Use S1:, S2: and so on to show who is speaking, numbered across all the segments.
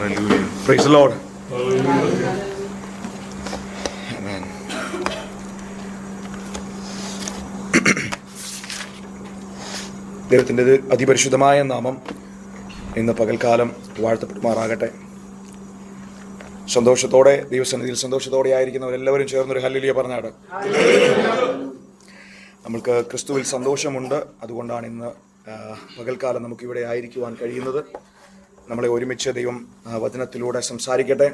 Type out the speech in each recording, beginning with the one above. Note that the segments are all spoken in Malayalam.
S1: Hallelujah. Praise the Lord. Amen. ദൈവത്തിൻ്റെ അതിപരിശുദ്ധമായ നാമം ഇന്ന് പകൽക്കാലം വാഴ്ത്തപ്പെടുമാറാകട്ടെ. സന്തോഷത്തോടെ ദൈവസന്നിധിയിൽ സന്തോഷത്തോടെ ആയിരിക്കുന്നവരെല്ലാവരും ചേർന്നൊരു ഹല്ലേലൂയ പറഞ്ഞാട്. നമ്മൾക്ക് ക്രിസ്തുവിൽ സന്തോഷമുണ്ട്. അതുകൊണ്ടാണ് ഇന്ന് പകൽക്കാലം നമുക്കിവിടെ ആയിരിക്കുവാൻ കഴിയുന്നത്. നമ്മളെ ഒരുമിച്ച് ദൈവം വചനത്തിലൂടെ സംസാരിക്കട്ടെ.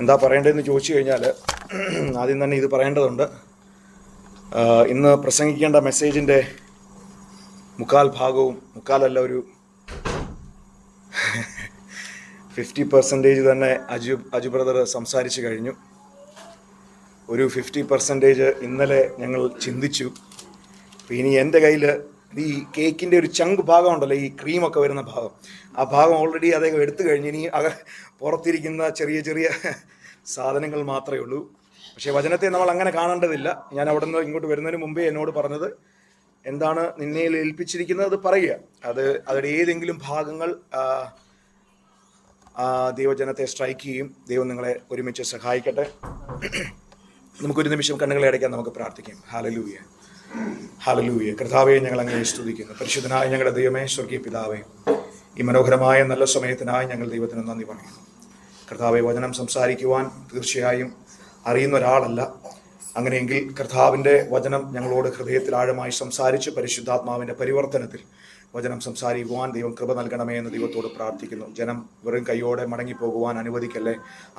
S1: എന്താ പറയേണ്ടതെന്ന് ചോദിച്ചു കഴിഞ്ഞാൽ ആദ്യം തന്നെ ഇത് പറയേണ്ടതുണ്ട്. ഇന്ന് പ്രസംഗിക്കേണ്ട മെസ്സേജിൻ്റെ മുക്കാലല്ല, ഒരു 50% തന്നെ അജു ബ്രദർ സംസാരിച്ചു കഴിഞ്ഞു. ഒരു 50% ഇന്നലെ ഞങ്ങൾ ചിന്തിച്ചു. അപ്പോൾ ഇനി എൻ്റെ കയ്യിൽ ഈ കേക്കിൻ്റെ ഒരു ചങ്ക് ഭാഗം ഉണ്ടല്ലോ, ഈ ക്രീമൊക്കെ വരുന്ന ഭാഗം, ആ ഭാഗം ഓൾറെഡി അദ്ദേഹം എടുത്തു കഴിഞ്ഞ് ഇനി പുറത്തിരിക്കുന്ന ചെറിയ ചെറിയ സാധനങ്ങൾ മാത്രമേ ഉള്ളൂ. പക്ഷേ വചനത്തെ നമ്മൾ അങ്ങനെ കാണേണ്ടതില്ല. ഞാൻ അവിടെ നിന്ന് ഇങ്ങോട്ട് വരുന്നതിന് മുമ്പേ എന്നോട് പറഞ്ഞത്, എന്താണ് നിന്നെ ഏൽപ്പിച്ചിരിക്കുന്നത് അത് പറയുക. അതിൻ്റെ ഏതെങ്കിലും ഭാഗങ്ങൾ ദൈവജനത്തെ സ്ട്രൈക്ക് ചെയ്യും. ദൈവം നിങ്ങളെ ഒരുമിച്ച് സഹായിക്കട്ടെ. നമുക്കൊരു നിമിഷം കണ്ണുകളെ അടയ്ക്കാൻ നമുക്ക് പ്രാർത്ഥിക്കാം. Hallelujah, hallelujah. കർത്താവേ, ഞങ്ങൾ അങ്ങയെ സ്തുതിക്കുന്നു. പരിശുദ്ധനായ ഞങ്ങളുടെ ദൈവമേ, സ്വർഗീയ പിതാവേ, ഈ മനോഹരമായ നല്ല സമയത്തിനായി ഞങ്ങൾ ദൈവത്തിന് നന്ദി പറയുന്നു. കർത്താവെ, വചനം സംസാരിക്കുവാൻ തീർച്ചയായും അറിയുന്ന ഒരാളല്ല. അങ്ങനെയെങ്കിൽ കർത്താവിൻ്റെ വചനം ഞങ്ങളോട് ഹൃദയത്തിൽ ആഴമായി സംസാരിച്ച് പരിശുദ്ധാത്മാവിൻ്റെ പരിവർത്തനത്തിൽ വചനം സംസാരിക്കുവാൻ ദൈവം കൃപ നൽകണമേ എന്ന് ദൈവത്തോട് പ്രാർത്ഥിക്കുന്നു. ജനം വെറും കൈയോടെ മടങ്ങിപ്പോകുവാൻ അനുവദിക്കല്ലേ.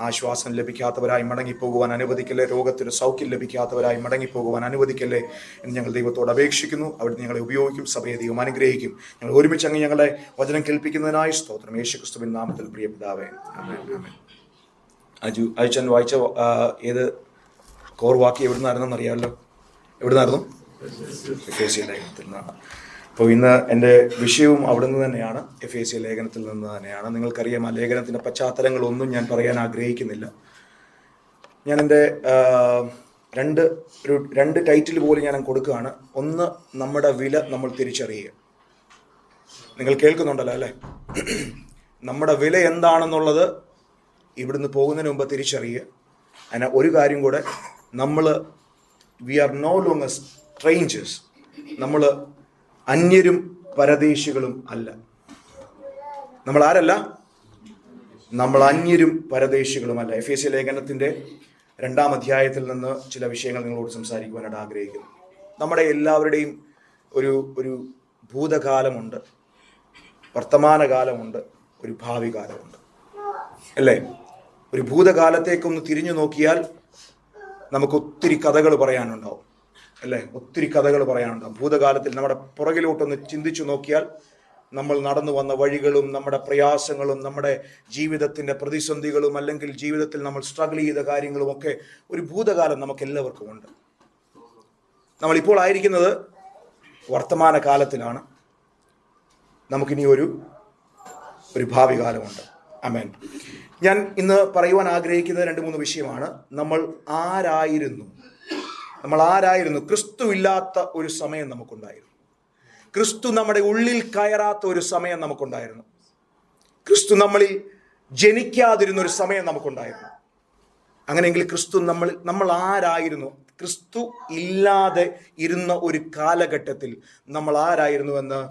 S1: ആശ്വാസം ലഭിക്കാത്തവരായി മടങ്ങിപ്പോകുവാൻ അനുവദിക്കല്ലേ. രോഗത്തിന് സൗഖ്യം ലഭിക്കാത്തവരായി മടങ്ങിപ്പോകുവാൻ അനുവദിക്കല്ലേ എന്ന് ഞങ്ങൾ ദൈവത്തോട് അപേക്ഷിക്കുന്നു. അവിടെ ഞങ്ങളെ ഉപയോഗിക്കും. സഭയെ ദൈവം അനുഗ്രഹിക്കും. ഞങ്ങൾ ഒരുമിച്ച് അങ്ങ് ഞങ്ങളുടെ വചനം കേൾപ്പിക്കുന്നതിനായി സ്തോത്രം. യേശുക്രിസ്തുവിൻ നാമത്തിൽ പ്രിയ പിതാവേ, ആമേൻ, ആമേൻ. അയച്ചൻ വായിച്ച ഏത് കോർ വാക്യം എവിടുന്നായിരുന്നെന്ന് അറിയാമല്ലോ. എവിടുന്നായിരുന്നു? എഫേസ്യ ലേഖനത്തിൽ നിന്നാണ്. അപ്പോൾ ഇന്ന് എൻ്റെ വിഷയവും അവിടുന്ന് തന്നെയാണ്, എഫേസ്യ ലേഖനത്തിൽ നിന്ന് തന്നെയാണ്. നിങ്ങൾക്കറിയാം, ആ ലേഖനത്തിൻ്റെ പശ്ചാത്തലങ്ങളൊന്നും ഞാൻ പറയാൻ ആഗ്രഹിക്കുന്നില്ല. ഞാൻ എൻ്റെ രണ്ട് ടൈറ്റിൽ പോലും ഞാൻ കൊടുക്കുകയാണ്. ഒന്ന്, നമ്മുടെ വില നമ്മൾ തിരിച്ചറിയുക. നിങ്ങൾ കേൾക്കുന്നുണ്ടല്ലോ അല്ലേ? നമ്മുടെ വില എന്താണെന്നുള്ളത് ഇവിടുന്ന് പോകുന്നതിന് മുമ്പ് തിരിച്ചറിയുക. അതിന് ഒരു കാര്യം കൂടെ, we are no longer strangers. നമ്മൾ അന്യരും പരദേശികളും അല്ല. നമ്മൾ ആരല്ല? നമ്മൾ അന്യരും പരദേശികളുമല്ല. എഫേസ്യ ലേഖനത്തിൻ്റെ 2-ാം അധ്യായത്തിൽ നിന്ന് ചില വിഷയങ്ങൾ നിങ്ങളോട് സംസാരിക്കുവാനായിട്ട് ആഗ്രഹിക്കുന്നു. നമ്മുടെ എല്ലാവരുടെയും ഒരു ഭൂതകാലമുണ്ട്, വർത്തമാനകാലമുണ്ട്, ഒരു ഭാവി കാലമുണ്ട്, അല്ലേ? ഒരു ഭൂതകാലത്തേക്കൊന്ന് തിരിഞ്ഞു നോക്കിയാൽ നമുക്ക് ഒത്തിരി കഥകൾ പറയാനുണ്ടാവും, അല്ലേ? ഒത്തിരി കഥകൾ പറയാനുണ്ടാവും. ഭൂതകാലത്തിൽ നമ്മുടെ പുറകിലോട്ടൊന്ന് ചിന്തിച്ചു നോക്കിയാൽ നമ്മൾ നടന്നു വന്ന വഴികളും നമ്മുടെ പ്രയാസങ്ങളും നമ്മുടെ ജീവിതത്തിൻ്റെ പ്രതിസന്ധികളും അല്ലെങ്കിൽ ജീവിതത്തിൽ നമ്മൾ സ്ട്രഗിൾ ചെയ്ത കാര്യങ്ങളും ഒക്കെ ഒരു ഭൂതകാലം നമുക്ക് എല്ലാവർക്കും ഉണ്ട്. നമ്മളിപ്പോൾ ആയിരിക്കുന്നത് വർത്തമാന കാലത്തിലാണ്. നമുക്കിനി ഒരു ഭാവി കാലമുണ്ട്. ആമേൻ. ഞാൻ ഇന്ന് പറയുവാൻ ആഗ്രഹിക്കുന്നത് 2-3 വിഷയമാണ്. നമ്മൾ ആരായിരുന്നു? ക്രിസ്തു ഇല്ലാത്ത ഒരു സമയം നമുക്കുണ്ടായിരുന്നു. ക്രിസ്തു നമ്മുടെ ഉള്ളിൽ കയറാത്ത ഒരു സമയം നമുക്കുണ്ടായിരുന്നു. ക്രിസ്തു നമ്മളിൽ ജനിക്കാതിരുന്ന ഒരു സമയം നമുക്കുണ്ടായിരുന്നു. അങ്ങനെയെങ്കിൽ ക്രിസ്തു നമ്മൾ ആരായിരുന്നു? ക്രിസ്തു ഇല്ലാതെ ഇരുന്ന ഒരു കാലഘട്ടത്തിൽ നമ്മൾ ആരായിരുന്നു എന്ന്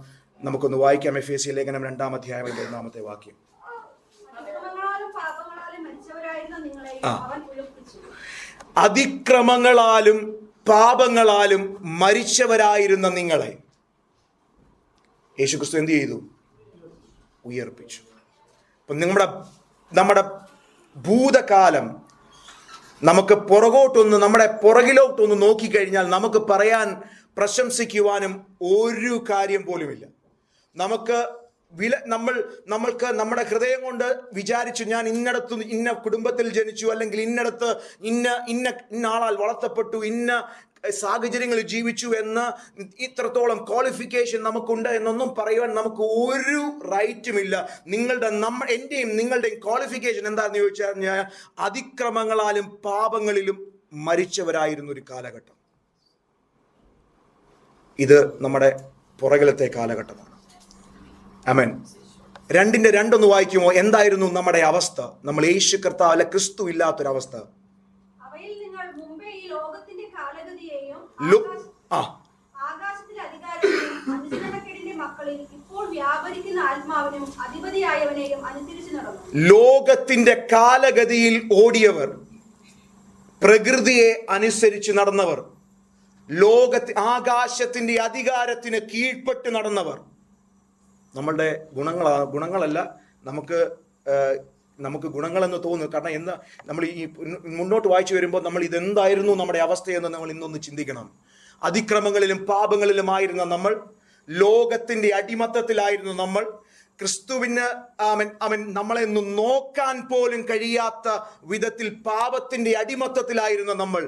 S1: നമുക്കൊന്ന് വായിക്കാം. എഫേസ്യ ലേഖനം 2-ാം അധ്യായം 1-ാമത്തെ വാക്യം. അതിക്രമങ്ങളാലും പാപങ്ങളാലും മരിച്ചവരായിരുന്ന നിങ്ങളെ യേശുക്രിസ്തു എന്ത് ചെയ്തു? ഉയർപ്പിച്ചു. അപ്പം നമ്മുടെ ഭൂതകാലം നമുക്ക് നമ്മുടെ പുറകിലോട്ടൊന്ന് നോക്കിക്കഴിഞ്ഞാൽ നമുക്ക് പറയാൻ, പ്രശംസിക്കുവാനും ഒരു കാര്യം പോലുമില്ല. നമ്മൾക്ക് നമ്മുടെ ഹൃദയം കൊണ്ട് വിചാരിച്ചു, ഞാൻ ഇന്ന കുടുംബത്തിൽ ജനിച്ചു, അല്ലെങ്കിൽ ഇന്ന ആളാൽ വളർത്തപ്പെട്ടു, ഇന്ന സാഹചര്യങ്ങളിൽ ജീവിച്ചു എന്ന്, ഇത്രത്തോളം ക്വാളിഫിക്കേഷൻ നമുക്കുണ്ട് എന്നൊന്നും പറയുവാൻ നമുക്ക് ഒരു റൈറ്റുമില്ല. എൻ്റെയും നിങ്ങളുടെയും ക്വാളിഫിക്കേഷൻ എന്താണെന്ന് ചോദിച്ചാൽ, അതിക്രമങ്ങളാലും പാപങ്ങളിലും മരിച്ചവരായിരുന്ന ഒരു കാലഘട്ടം. ഇത് നമ്മുടെ പുറകിലത്തെ കാലഘട്ടമാണ്. ആമേൻ. 2:2 2 വായിക്കുമോ? എന്തായിരുന്നു നമ്മുടെ അവസ്ഥ? നമ്മൾ യേശു കർത്താവ് അല്ല ക്രിസ്തു ഇല്ലാത്തൊരവസ്ഥ. ലോകത്തിന്റെ കാലഗതിയിൽ ഓടിയവർ, പ്രകൃതിയെ അനുസരിച്ച് നടന്നവർ, ആകാശത്തിന്റെ അധികാരത്തിന് കീഴ്പ്പെട്ട് നടന്നവർ. നമ്മളുടെ ഗുണങ്ങളല്ല നമുക്ക് ഗുണങ്ങളെന്ന് തോന്നുന്നു. കാരണം എന്താ, നമ്മൾ ഈ മുന്നോട്ട് വായിച്ചു വരുമ്പോൾ നമ്മൾ ഇതെന്തായിരുന്നു നമ്മുടെ അവസ്ഥയെന്ന് നമ്മൾ ഇന്നൊന്ന് ചിന്തിക്കണം. അതിക്രമങ്ങളിലും പാപങ്ങളിലുമായിരുന്ന നമ്മൾ, ലോകത്തിന്റെ അടിമത്തത്തിലായിരുന്നു നമ്മൾ, ക്രിസ്തുവിന് നമ്മളെ ഒന്ന് നോക്കാൻ പോലും കഴിയാത്ത വിധത്തിൽ പാപത്തിന്റെ അടിമത്തത്തിലായിരുന്ന നമ്മൾ,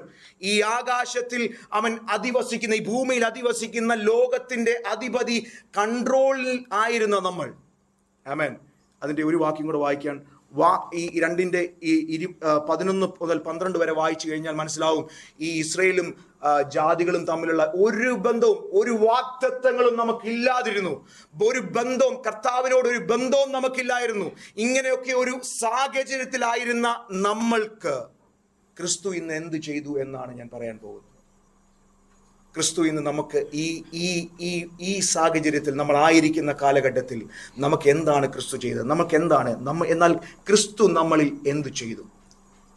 S1: ഈ ആകാശത്തിൽ അധിവസിക്കുന്ന, ഈ ഭൂമിയിൽ അധിവസിക്കുന്ന ലോകത്തിന്റെ അധിപതി കൺട്രോളിൽ ആയിരുന്ന നമ്മൾ. ആമേൻ. അതിന്റെ ഒരു വാക്യം കൂടെ വായിക്കാൻ, ഈ 2:11 മുതൽ 12 വരെ വായിച്ചു കഴിഞ്ഞാൽ മനസ്സിലാവും ഈ ഇസ്രയേലും ജാതികളും തമ്മിലുള്ള ഒരു ബന്ധവും, ഒരു വാഗ്ദത്തങ്ങളും നമുക്കില്ലാതിരുന്നു. ഒരു ബന്ധവും, കർത്താവിനോട് ഒരു ബന്ധവും നമുക്കില്ലായിരുന്നു. ഇങ്ങനെയൊക്കെ ഒരു സാഹചര്യത്തിലായിരുന്ന നമ്മൾക്ക് ക്രിസ്തു ഇന്ന് എന്ത് ചെയ്തു എന്നാണ് ഞാൻ പറയാൻ പോകുന്നത്. ക്രിസ്തു ഇന്ന് നമുക്ക് ഈ സാഹചര്യത്തിൽ, നമ്മൾ ആയിരിക്കുന്ന കാലഘട്ടത്തിൽ നമുക്ക് എന്താണ് ക്രിസ്തു ചെയ്തത്? നമുക്ക് എന്താണ് എന്നാൽ ക്രിസ്തു നമ്മളിൽ എന്ത് ചെയ്തു?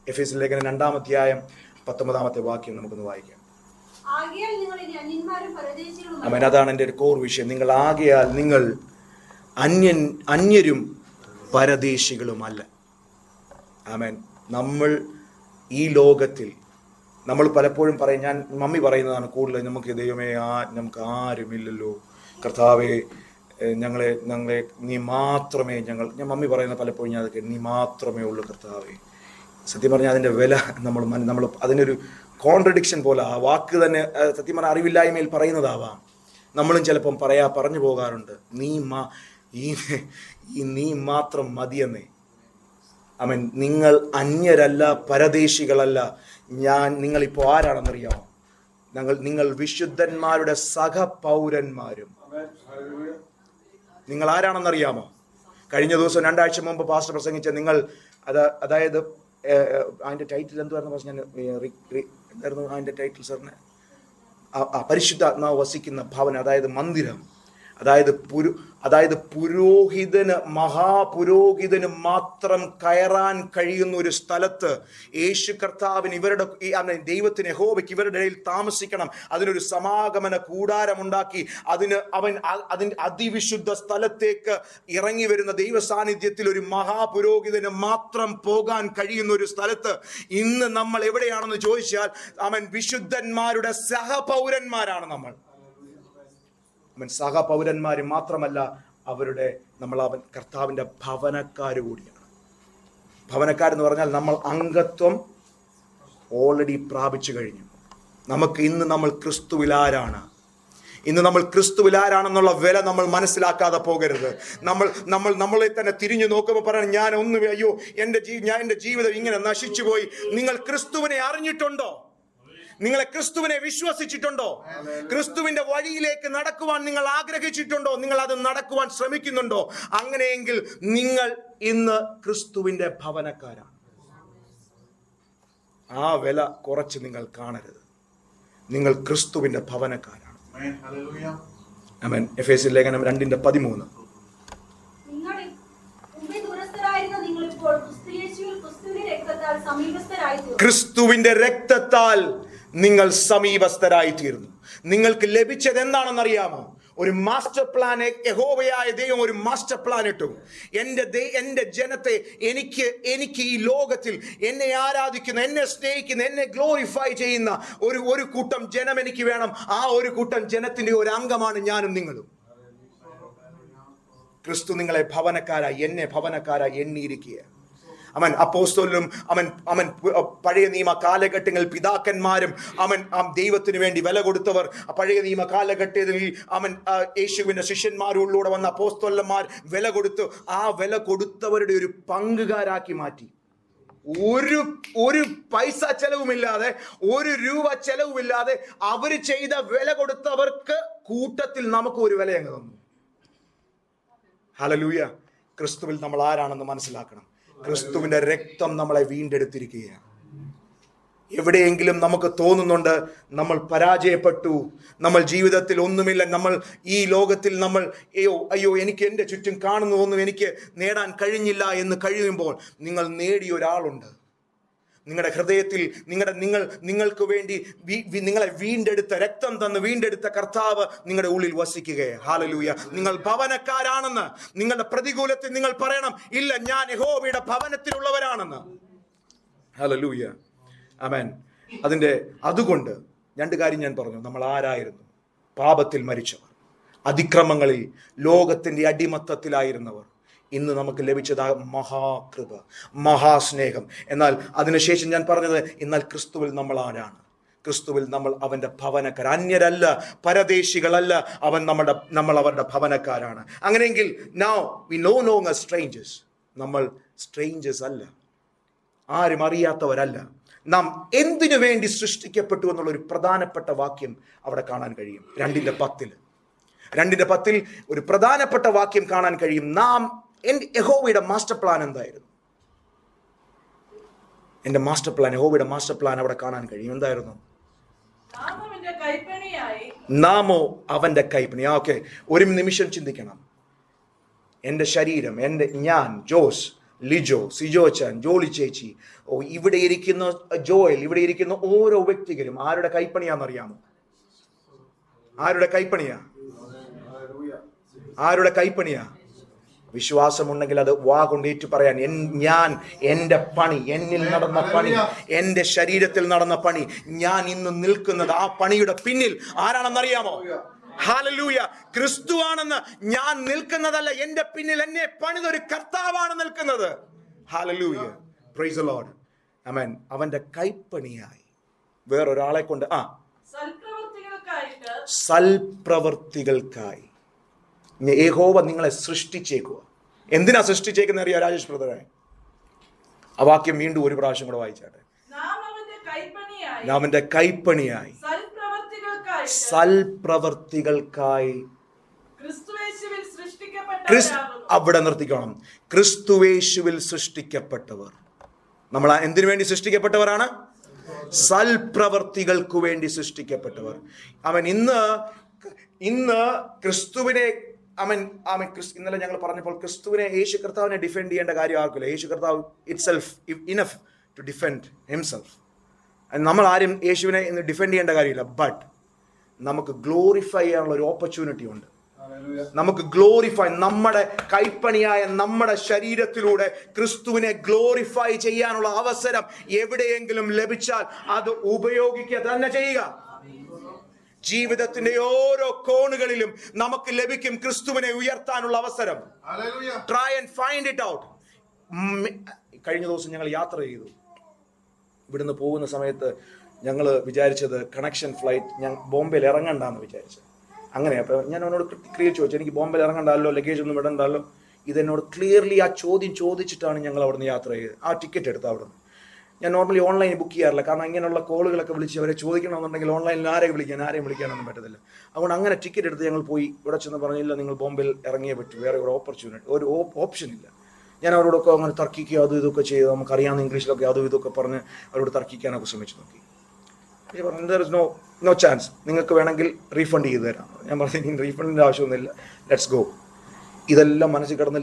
S1: എഫേസ്യർ ലേഖനം 2-ാം അധ്യായം 19-ാമത്തെ വാക്യം നമുക്കൊന്ന് വായിക്കാം. ആമേൻ. അതാണ് എൻ്റെ ഒരു കോർ വിഷയം. നിങ്ങൾ അന്യരും പരദേശികളുമല്ല. ആമേൻ. നമ്മൾ ഈ ലോകത്തിൽ, നമ്മൾ പലപ്പോഴും പറയും, ഞാൻ മമ്മി പറയുന്നതാണ് കൂടുതൽ, നമുക്ക് ദൈവമേ നമുക്ക് ആരുമില്ലല്ലോ കർത്താവേ, ഞങ്ങളെ നീ മാത്രമേ ഞാൻ മമ്മി പറയുന്ന പലപ്പോഴും ഞാൻ അതൊക്കെ, നീ മാത്രമേ ഉള്ളൂ കർത്താവേ. സത്യം പറഞ്ഞാൽ അതിൻ്റെ വില നമ്മൾ അതിനൊരു കോൺട്രഡിക്ഷൻ പോലെ, ആ വാക്ക് തന്നെ സത്യം പറഞ്ഞാൽ അറിവില്ലായ്മയിൽ പറയുന്നതാവാം. നമ്മളും ചിലപ്പം പറഞ്ഞു പോകാറുണ്ട്, നീ മാത്രം മതിയെന്നേ. ആമേൻ. നിങ്ങൾ അന്യരല്ല, പരദേശികളല്ല. നിങ്ങളിപ്പോൾ ആരാണെന്നറിയാമോ? നിങ്ങൾ വിശുദ്ധന്മാരുടെ സഹപൗരന്മാരും. നിങ്ങൾ ആരാണെന്നറിയാമോ? കഴിഞ്ഞ ദിവസം 2 ആഴ്ച മുമ്പ് പാസ്റ്റർ പ്രസംഗിച്ച നിങ്ങൾ, അതായത് അതിന്റെ ടൈറ്റിൽ എന്തുവായിരുന്നു? എന്തായിരുന്നു അതിന്റെ ടൈറ്റിൽ സാറിന്? പരിശുദ്ധാത്മാവ് വസിക്കുന്ന ഭവനം, അതായത് മന്ദിരം, അതായത് മഹാപുരോഹിതന് മാത്രം കയറാൻ കഴിയുന്ന ഒരു സ്ഥലത്ത് യേശു കർത്താവിന് ദൈവത്തിന്, യഹോവയ്ക്ക് ഇവരുടെ ഇടയിൽ താമസിക്കണം. അതിനൊരു സമാഗമന കൂടാരമുണ്ടാക്കി അതിന്റെ അതിവിശുദ്ധ സ്ഥലത്തേക്ക് ഇറങ്ങി വരുന്ന ദൈവ സാന്നിധ്യത്തിൽ ഒരു മഹാപുരോഹിതന് മാത്രം പോകാൻ കഴിയുന്ന ഒരു സ്ഥലത്ത് ഇന്ന് നമ്മൾ എവിടെയാണെന്ന് ചോദിച്ചാൽ, വിശുദ്ധന്മാരുടെ സഹപൗരന്മാരാണ് നമ്മൾ. സഹപൗരന്മാര് മാത്രമല്ല, നമ്മൾ കർത്താവിന്റെ ഭവനക്കാര് കൂടിയാണ്. ഭവനക്കാരെന്ന് പറഞ്ഞാൽ നമ്മൾ അംഗത്വം ഓൾറെഡി പ്രാപിച്ചു കഴിഞ്ഞു. ഇന്ന് നമ്മൾ ക്രിസ്തുവിലാരാണ്? ഇന്ന് നമ്മൾ ക്രിസ്തുവിലാരാണെന്നുള്ള വില നമ്മൾ മനസ്സിലാക്കാതെ പോകരുത്. നമ്മളെ തന്നെ തിരിഞ്ഞു നോക്കുമ്പോൾ പറയണം, അയ്യോ എന്റെ ജീവിതം ഇങ്ങനെ നശിച്ചു പോയി. നിങ്ങൾ ക്രിസ്തുവിനെ അറിഞ്ഞിട്ടുണ്ടോ? നിങ്ങളെ ക്രിസ്തുവിനെ വിശ്വസിച്ചിട്ടുണ്ടോ? ക്രിസ്തുവിന്റെ വഴിയിലേക്ക് നടക്കുവാൻ നിങ്ങൾ ആഗ്രഹിച്ചിട്ടുണ്ടോ? നിങ്ങൾ അത് നടക്കുവാൻ ശ്രമിക്കുന്നുണ്ടോ? അങ്ങനെയെങ്കിൽ നിങ്ങൾ ഇന്ന് ക്രിസ്തുവിന്റെ ഭവനക്കാരാണ്. ആ വില കുറച്ച് നിങ്ങൾ കാണരുത്. നിങ്ങൾ ക്രിസ്തുവിന്റെ ഭവനക്കാരാണ്. ആമേൻ. എഫേസ്യർ ലേഖനം 2:13. ക്രിസ്തുവിന്റെ രക്തത്താൽ നിങ്ങൾ സമീപസ്ഥരായി തീർന്നു. നിങ്ങൾക്ക് ലഭിച്ചത് എന്താണെന്നറിയാമോ? ഒരു മാസ്റ്റർ പ്ലാൻ. യഹോവയായ ദൈവം ഒരു മാസ്റ്റർ പ്ലാൻ ഇട്ടു. എൻ്റെ ജനത്തെ, എനിക്ക് ഈ ലോകത്തിൽ എന്നെ ആരാധിക്കുന്ന, എന്നെ സ്നേഹിക്കുന്ന, എന്നെ ഗ്ലോറിഫൈ ചെയ്യുന്ന ഒരു കൂട്ടം ജനം എനിക്ക് വേണം. ആ ഒരു കൂട്ടം ജനത്തിന്റെ ഒരു അംഗമാണ് ഞാനും നിങ്ങളും. ക്രിസ്തു നിങ്ങളെ ഭവനക്കാരായി, എന്നെ ഭവനക്കാരായി എണ്ണിയിരിക്കുക. അപ്പോസ്തലനും പഴയ നിയമ കാലഘട്ടങ്ങളിൽ പിതാക്കന്മാരും ദൈവത്തിന് വേണ്ടി വില കൊടുത്തവർ, പഴയ നിയമ കാലഘട്ടത്തിൽ യേശുവിന്റെ ശിഷ്യന്മാരുള്ളിലൂടെ വന്ന അപ്പോസ്തലന്മാർ വില കൊടുത്തു. ആ വില കൊടുത്തവരുടെ ഒരു പങ്കുകാരാക്കി മാറ്റി. ഒരു പൈസ ചെലവുമില്ലാതെ, ഒരു രൂപ ചെലവുമില്ലാതെ അവർ ചെയ്ത വില കൊടുത്തവർക്ക് കൂട്ടത്തിൽ നമുക്ക് ഒരു വില അങ്ങ് തന്നു. ഹല്ലേലൂയ. ക്രിസ്തുവിൽ നമ്മൾ ആരാണെന്ന് മനസ്സിലാക്കണം. ക്രിസ്തുവിന്റെ രക്തം നമ്മളെ വീണ്ടെടുത്തിരിക്കുകയാണ്. എവിടെയെങ്കിലും നമുക്ക് തോന്നുന്നുണ്ട് നമ്മൾ പരാജയപ്പെട്ടു, നമ്മൾ ജീവിതത്തിൽ ഒന്നുമില്ല, നമ്മൾ ഈ ലോകത്തിൽ നമ്മൾ അയ്യോ എനിക്ക് എൻ്റെ ചുറ്റും കാണുന്നതൊന്നും എനിക്ക് നേടാൻ കഴിഞ്ഞില്ല എന്ന് കഴിയുമ്പോൾ, നിങ്ങൾ നേടിയ ഒരാളുണ്ട്. നിങ്ങളുടെ ഹൃദയത്തിൽ നിങ്ങൾക്ക് വേണ്ടി നിങ്ങളെ വീണ്ടെടുത്ത, രക്തം തന്ന് വീണ്ടെടുത്ത കർത്താവ് നിങ്ങളുടെ ഉള്ളിൽ വസിക്കുകയാണ്. ഹല്ലേലൂയ. നിങ്ങൾ ഭവനക്കാരാണെന്ന് നിങ്ങളുടെ പ്രതികൂലത്തിൽ നിങ്ങൾ പറയണം, ഇല്ല, ഞാൻ യഹോവയുടെ ഭവനത്തിലുള്ളവരാണെന്ന്. ഹല്ലേലൂയ. ആമേൻ. അതുകൊണ്ട് രണ്ട് കാര്യം ഞാൻ പറഞ്ഞു. നമ്മൾ ആരായിരുന്നു? പാപത്തിൽ മരിച്ചവർ, അതിക്രമങ്ങളിൽ ലോകത്തിന്റെ അടിമത്തത്തിലായിരുന്നവർ. ഇന്ന് നമുക്ക് ലഭിച്ചത് മഹാകൃപ, മഹാസ്നേഹം. എന്നാൽ അതിനുശേഷം ഞാൻ പറഞ്ഞത്, എന്നാൽ ക്രിസ്തുവിൽ നമ്മൾ ആരാണ്? ക്രിസ്തുവിൽ നമ്മൾ അവന്റെ ഭവനക്കാർ, അന്യരല്ല, പരദേശികളല്ല. നമ്മൾ അവരുടെ ഭവനക്കാരാണ്. അങ്ങനെയെങ്കിൽ now we no longer strangers. നമ്മൾ സ്ട്രേഞ്ചേഴ്സ് അല്ല, ആരും അറിയാത്തവരല്ല. നാം എന്തിനു വേണ്ടി സൃഷ്ടിക്കപ്പെട്ടു എന്നുള്ള ഒരു പ്രധാനപ്പെട്ട വാക്യം അവിടെ കാണാൻ കഴിയും. 2:10 ഒരു പ്രധാനപ്പെട്ട വാക്യം കാണാൻ കഴിയും. നാം യഹോവയുടെ മാസ്റ്റർ പ്ലാൻ എന്തായിരുന്നു? എന്റെ മാസ്റ്റർ പ്ലാൻ, യഹോവയുടെ മാസ്റ്റർ പ്ലാൻ അവിടെ കാണാൻ കഴിയും. എന്തായിരുന്നു? നാമോ അവന്റെ കൈപ്പണി. ഓക്കെ, ഒരു നിമിഷം ചിന്തിക്കണം. എന്റെ ശരീരം, ഞാൻ ജോസ്, ലിജോ, സിജോച്ചൻ, ജോളി ചേച്ചി, ഇവിടെ ഇരിക്കുന്ന ജോയൽ, ഇവിടെ ഇരിക്കുന്ന ഓരോ വ്യക്തികളും ആരുടെ കൈപ്പണിയാണെന്നറിയാമോ? ആരുടെ കൈപ്പണിയാ? വിശ്വാസമുണ്ടെങ്കിൽ അത് വാ കൊണ്ട് ഏറ്റു പറയാൻ. എന്റെ പണി, എന്നിൽ നടന്ന പണി, എന്റെ ശരീരത്തിൽ നടന്ന പണി, ഞാൻ ഇന്ന് നിൽക്കുന്നത് ആ പണിയുടെ പിന്നിൽ ആരാണെന്നറിയാമോ? ഹല്ലേലൂയ. ക്രിസ്തുവാണെന്ന് ഞാൻ നിൽക്കുന്നതല്ല, എന്റെ പിന്നിൽ എന്നെ പണിതൊരു കർത്താവാണ് നിൽക്കുന്നത്. Hallelujah. Praise the lord. Amen. അവന്റെ കൈപ്പണിയായി വേറൊരാളെ കൊണ്ട് സൽപ്രവർത്തികൾക്കായി യഹോവ നിങ്ങളെ സൃഷ്ടിച്ചേക്കുക. എന്തിനാ സൃഷ്ടിച്ചേക്കുന്ന അറിയാം രാജേഷ് ബ്രദറെ? ആ വാക്യം വീണ്ടും ഒരു പ്രാവശ്യം കൂടെ വായിച്ചാട്ടെ. നാം അവന്റെ കൈപ്പണിയായി സൽപ്രവർത്തികൾക്കായി. അവിടെ നിർത്തിക്കണം. ക്രിസ്തുവേശുവിൽ സൃഷ്ടിക്കപ്പെട്ടവർ. നമ്മൾ എന്തിനു വേണ്ടി സൃഷ്ടിക്കപ്പെട്ടവരാണ്? സൽപ്രവർത്തികൾക്ക് വേണ്ടി സൃഷ്ടിക്കപ്പെട്ടവർ. അവൻ ഇന്ന് ക്രിസ്തുവിനെ ഇന്നലെ ഞങ്ങൾ പറഞ്ഞപ്പോൾ ക്രിസ്തുവിനെ, യേശു കർത്താവിനെ ഡിഫെൻഡ് ചെയ്യേണ്ട കാര്യം ആർക്കില്ല. യേശു കർത്താവ് itself enough to defend himself. നമ്മൾ ആരും യേശുവിനെ ഇന്ന് ഡിഫെൻഡ് ചെയ്യേണ്ട കാര്യമില്ല. ബട്ട് നമുക്ക് ഗ്ലോറിഫൈ ചെയ്യാനുള്ള ഒരു ഓപ്പർച്യൂണിറ്റി ഉണ്ട്. നമുക്ക് ഗ്ലോറിഫൈ, നമ്മുടെ കൈപ്പണിയായ നമ്മുടെ ശരീരത്തിലൂടെ ക്രിസ്തുവിനെ ഗ്ലോറിഫൈ ചെയ്യാനുള്ള അവസരം എവിടെയെങ്കിലും ലഭിച്ചാൽ അത് ഉപയോഗിക്കുക തന്നെ ചെയ്യുക. ജീവിതത്തിന്റെ ഓരോ കോണുകളിലും നമുക്ക് ലഭിക്കും ക്രിസ്തുവിനെ ഉയർത്താനുള്ള അവസരം. Try and find it out. കഴിഞ്ഞ ദിവസം ഞങ്ങൾ യാത്ര ചെയ്തു. ഇവിടുന്ന് പോകുന്ന സമയത്ത് ഞങ്ങൾ വിചാരിച്ചത് കണക്ഷൻ ഫ്ലൈറ്റ്, ഞാൻ ബോംബെയിൽ ഇറങ്ങണ്ടെന്ന് വിചാരിച്ചത്. അങ്ങനെ അപ്പോൾ ഞാൻ അവനോട് ക്ലിയർ ചോദിച്ചു, എനിക്ക് ബോംബെയിൽ ഇറങ്ങണ്ടല്ലോ, ലഗേജ് ഒന്നും വിടണ്ടല്ലോ. ഇതെന്നോട് ക്ലിയർലി ആ ചോദ്യം ചോദിച്ചിട്ടാണ് ഞങ്ങൾ അവിടുന്ന് യാത്ര ചെയ്തത്. ആ ടിക്കറ്റ് എടുത്ത് അവിടുന്ന്. ഞാൻ നോർമലി ഓൺലൈൻ ബുക്ക് ചെയ്യാറില്ല, കാരണം ഇങ്ങനെയുള്ള കോളുകളൊക്കെ വിളിച്ച് അവരെ ചോദിക്കണമെന്നുണ്ടെങ്കിൽ ഓൺലൈനിൽ ആരെയും വിളിക്കാനൊന്നും പറ്റത്തില്ല. അതുകൊണ്ട് അങ്ങനെ ടിക്കറ്റ് എടുത്ത് ഞങ്ങൾ പോയി. ഇവിടെ ചെന്ന് പറഞ്ഞില്ല, നിങ്ങൾ ബോംബെയിൽ ഇറങ്ങിയേ പറ്റൂ, വേറെ ഒരു ഓപ്ഷൻ ഇല്ല. ഞാൻ അവരോടൊക്കെ അങ്ങനെ തർക്കിക്കുക, അതും ഇതൊക്കെ ചെയ്ത്, നമുക്കറിയാവുന്ന ഇംഗ്ലീഷിലൊക്കെ അതും ഇതൊക്കെ പറഞ്ഞ് അവരോട് തർക്കിക്കാനൊക്കെ ശ്രമിച്ചു നോക്കി. പറഞ്ഞു ദർ ഇസ് നോ ചാൻസ്, നിങ്ങൾക്ക് വേണമെങ്കിൽ റീഫണ്ട് ചെയ്ത് തരാം. ഞാൻ പറഞ്ഞു റീഫണ്ടിൻ്റെ ആവശ്യമൊന്നുമില്ല, ലെറ്റ്സ് ഗോ. ഇതെല്ലാം മനസ്സിൽ കിടന്ന്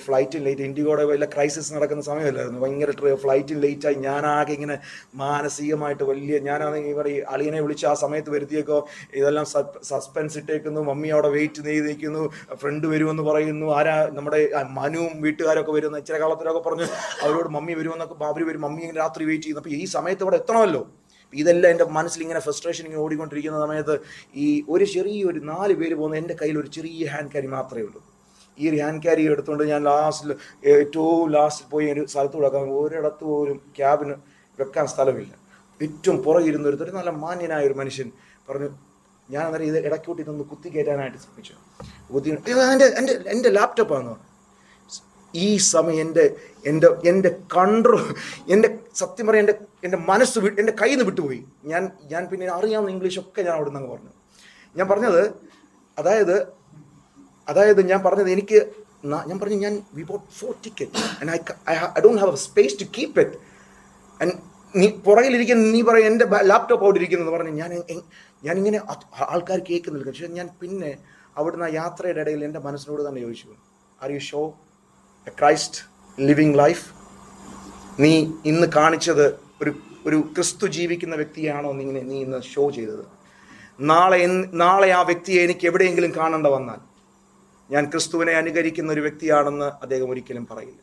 S1: ഫ്ലൈറ്റിൽ ലേറ്റ്, ഇൻഡിഗോയുടെ വല്ല ക്രൈസിസ് നടക്കുന്ന സമയമല്ലായിരുന്നു. ഭയങ്കര ഫ്ലൈറ്റിൽ ലേറ്റായി. ഞാനാകെ ഇങ്ങനെ മാനസികമായിട്ട് ഞാനാണെങ്കിൽ ഇവിടെ അളിയനെ വിളിച്ച് ആ സമയത്ത് വരുത്തിയേക്കോ, ഇതെല്ലാം സസ്പെൻസ് ഇട്ടേക്കുന്നു. മമ്മി അവിടെ വെയിറ്റ് ചെയ്ത് നിൽക്കുന്നു, ഫ്രണ്ട് വരുമെന്ന് പറയുന്നു. നമ്മുടെ മനുവും വീട്ടുകാരൊക്കെ വരുന്നു. ഇച്ചിരി കാലത്തിലൊക്കെ പറഞ്ഞ് അവരോട് മമ്മി വരുമെന്നൊക്കെ, അവർ വരും, മമ്മി ഇങ്ങനെ രാത്രി വെയിറ്റ് ചെയ്യുന്നു. അപ്പോൾ ഈ സമയത്ത് അവിടെ എത്തണമല്ലോ. ഇതെല്ലാം എൻ്റെ മനസ്സിൽ ഇങ്ങനെ ഫ്രസ്ട്രേഷൻ ഇങ്ങനെ ഓടിക്കൊണ്ടിരിക്കുന്ന സമയത്ത് ഈ ഒരു 4 പേര് പോകുന്ന എൻ്റെ കയ്യിൽ ഒരു ചെറിയ ഹാൻഡ് ക്യാരി മാത്രമേ ഉള്ളൂ. ഈ ഒരു ഹാൻഡ് ക്യാരി എടുത്തുകൊണ്ട് ഞാൻ ഏറ്റവും ലാസ്റ്റിൽ പോയി ഒരു സ്ഥലത്ത് കൊടുക്കാൻ, ഒരിടത്ത് പോലും ക്യാബിന് വെക്കാൻ സ്ഥലമില്ല. ഏറ്റവും പുറകിരുന്ന ഒരു നല്ല മാന്യനായ ഒരു മനുഷ്യൻ പറഞ്ഞു, ഞാൻ അന്നേരം ഇത് ഇടയ്ക്കൂട്ടി ഇതൊന്ന് കുത്തി കയറ്റാനായിട്ട് ശ്രമിച്ചു. എൻ്റെ ലാപ്ടോപ്പാണെന്ന് പറഞ്ഞു. ഈ സമയം എൻ്റെ കൺട്രോൾ, സത്യം പറയാം, എൻ്റെ മനസ്സ് എൻ്റെ കയ്യിൽ നിന്ന് വിട്ടുപോയി. ഞാൻ പിന്നെ അറിയാവുന്ന ഇംഗ്ലീഷൊക്കെ ഞാൻ അവിടെ നിന്ന് പറഞ്ഞു. ഞാൻ പറഞ്ഞത്, അതായത് അതായത് ഞാൻ പറഞ്ഞത് ഞാൻ പറഞ്ഞു V boat 4 tickets and I don't have a space to keep it. And നീ പുറകിലിരിക്കുന്ന നീ പറയും എൻ്റെ ലാപ്ടോപ്പ് അവിടെ ഇരിക്കുന്നത് പറഞ്ഞ് ഞാനിങ്ങനെ ആൾക്കാർ കേൾക്കുന്നില്ല. പക്ഷെ ഞാൻ പിന്നെ അവിടുന്ന് ആ യാത്രയുടെ ഇടയിൽ എൻ്റെ മനസ്സിനോട് തന്നെ ചോദിച്ചു, are you show A Christ living life? നീ ഇന്ന് കാണിച്ചത് ഒരു ക്രിസ്തു ജീവിക്കുന്ന വ്യക്തിയാണോ നീ ഇന്ന് ഷോ ചെയ്തത്? നാളെ ആ വ്യക്തിയെ എനിക്ക് എവിടെയെങ്കിലും കാണേണ്ട വന്നാൽ ഞാൻ ക്രിസ്തുവിനെ അനുകരിക്കുന്ന ഒരു വ്യക്തിയാണെന്ന് അദ്ദേഹം ഒരിക്കലും പറയില്ല.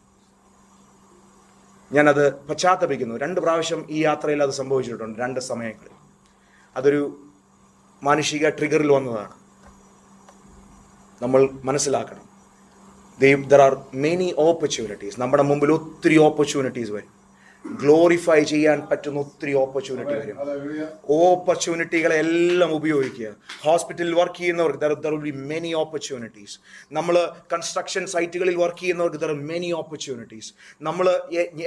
S1: ഞാനത് പശ്ചാത്തപിക്കുന്നു. 2 പ്രാവശ്യം ഈ യാത്രയിൽ അത് സംഭവിച്ചിട്ടുണ്ട്, 2 സമയങ്ങളിൽ. അതൊരു മാനുഷിക ട്രിഗറിൽ വന്നതാണ്. നമ്മൾ മനസ്സിലാക്കണം, there are many opportunities. നമ്മുടെ മുമ്പിൽ ഒത്തിരി ഓപ്പർച്യൂണിറ്റീസ് വരും. ഗ്ലോറിഫൈ ചെയ്യാൻ പറ്റുന്ന ഒത്തിരി ഓപ്പർച്യൂണിറ്റി വരും. ഓപ്പർച്യൂണിറ്റികളെല്ലാം ഉപയോഗിക്കുക. ഹോസ്പിറ്റലിൽ വർക്ക് ചെയ്യുന്നവർക്ക് there will be many opportunities. നമ്മൾ കൺസ്ട്രക്ഷൻ സൈറ്റുകളിൽ വർക്ക് ചെയ്യുന്നവർക്ക് there are many opportunities. നമ്മൾ